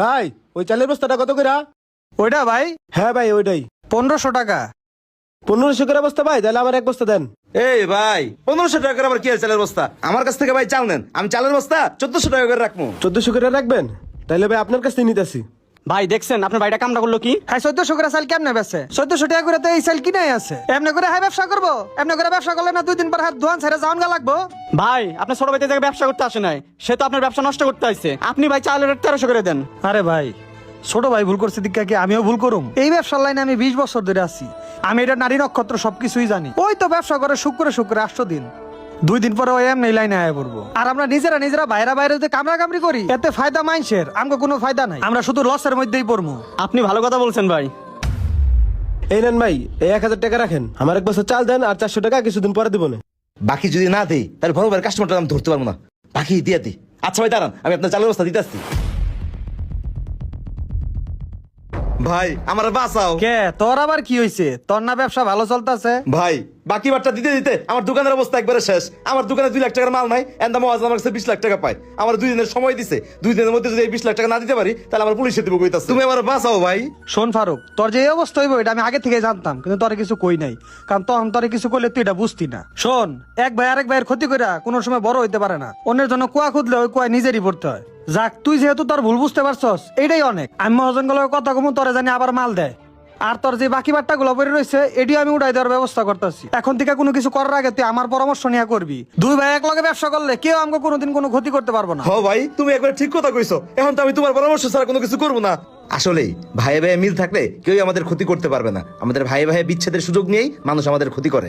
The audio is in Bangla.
ভাই ওই চালের বস্তাটা কত করে? ওইটা ভাই হ্যাঁ ভাই ওইটাই। 1500 টাকা। 1500 করে বস্তা ভাই, তাহলে আমার এক বস্তা দেন। এই ভাই 1500 টাকা করে আবার কি চালের বস্তা? আমার কাছ থেকে ভাই চাল নেন, আমি চালের বস্তা 1400 টাকা করে রাখবো। 1400 করে রাখবেন? তাহলে ভাই আপনার কাছ থেকে নিতেছি। ভাই দেখছেন আপনার ভাইটা কামটা করলো কি? হ্যাঁ 1400 করে চাল কেমনে বেছে? 1400 টাকা করে তো এই চাল কিনাই আছে। এমনি করে হাই ব্যবসা করবো? এমনি করে ব্যবসা করলে না 2 দিন পর হাত ধোয়ান ছেড়ে যাওয়ান গা লাগবো। ভাই আপনার ছোট ভাইতে জায়গায় ব্যবসা করতে আসে নাই, সে তো আপনার ব্যবসা নষ্ট করতে আসছে। আপনি ভাই চালের রেট 1300 করে দেন। আরে ভাই ছোট ভাই ভুল করছে দিক কি আমিও ভুল করুম? এই ব্যবসার লাইনে আমি 20 বছর ধরে আছি। আমি এটা নারী নক্ষত্র সবকিছুই জানি। ওই তো ব্যবসা করে শুক্রে 800 দিন, 2 দিন পরে ওই এমনি লাইনে আয় পড়বো। আর আমরা নিজেরা বাইরে যে কামড়া কামড়ি করি, এতে ফায়দা মাইনসের, আমগো কোনো ফায়দা নাই। আমরা শুধু লসের মধ্যেই পড়বো। আপনি ভালো কথা বলছেন ভাই। এই নেন ভাই, এই 1000 টাকা রাখেন। আমার এক বস্তা চাল দেন, আর 400 টাকা কিছুদিন পরে দিব না। বাকি যদি না দেই তাহলে বড় ভাই কাস্টমারটা আমি ধরতে পারবো না। বাকি দিয়ে দিই। আচ্ছা ভাই দাঁড়ান, আমি আপনার চালের বস্তা দিতে আসছি। ভাই আমার বাঁচাও। কে তোর আবার কি হইছে? তোর না ব্যবসা ভালো চলতেছে? ভাই বাকি বারটা দিতে দিতে আমার দোকানের অবস্থা একবারে শেষ। আমার দোকানে 2 লাখ টাকার মাল নাই, এন্ড মহাজ আমার কাছে 20 লাখ টাকা পায়। আমার 2 দিনের সময় দিছে, 2 দিনের মধ্যে যদি এই 20 লাখ টাকা না দিতে পারি তাহলে আমার পুলিশে দিব কইতাছে। তুমি আমার বাঁচাও ভাই। শোন ফারুক, তোর যে এই অবস্থা হইব এটা আমি আগে থেকে জানতাম, কিন্তু তোরে কিছু কই নাই, কারণ তখন তোরে কিছু কইলে তুই এটা বুঝতি না। শোন, এক ভাই আরেক ভাইয়ের ক্ষতি কইরা কোনো সময় বড় হইতে পারে না। অন্যের জন্য কুয়া খুদলে ওই কুয়া নিজেরই পড়তে হয়। যাক, তুই যেহেতু তোর ভুল বুঝতে পারছস, এইটাই অনেক। আমি মহাজন গুলোর কথা কমু, তোরে জানি আবার মাল দেয়। আর তোর যে বাকি বাট্টা গুলো পড়ে রয়েছে এটিও আমি উড়াই দেওয়ার ব্যবস্থা করতেছি। এখন থেকে কোনো কিছু করার আগে তুই আমার পরামর্শ নিয়ে করবি। 2 ভাই এক লগে ব্যবসা করলে কেউ আমাকে কোনোদিন কোনো ক্ষতি করতে পারবো না। হ্যাঁ ভাই তুমি একবার ঠিক কথা কইছো। এখন তো আমি তোমার পরামর্শ ছাড়া কোনো কিছু করবো না। আসলেই ভাই ভাই মিল থাকলে কেউ আমাদের ক্ষতি করতে পারবে না। আমাদের ভাই ভাই বিচ্ছেদের সুযোগ নিয়েই মানুষ আমাদের ক্ষতি করে।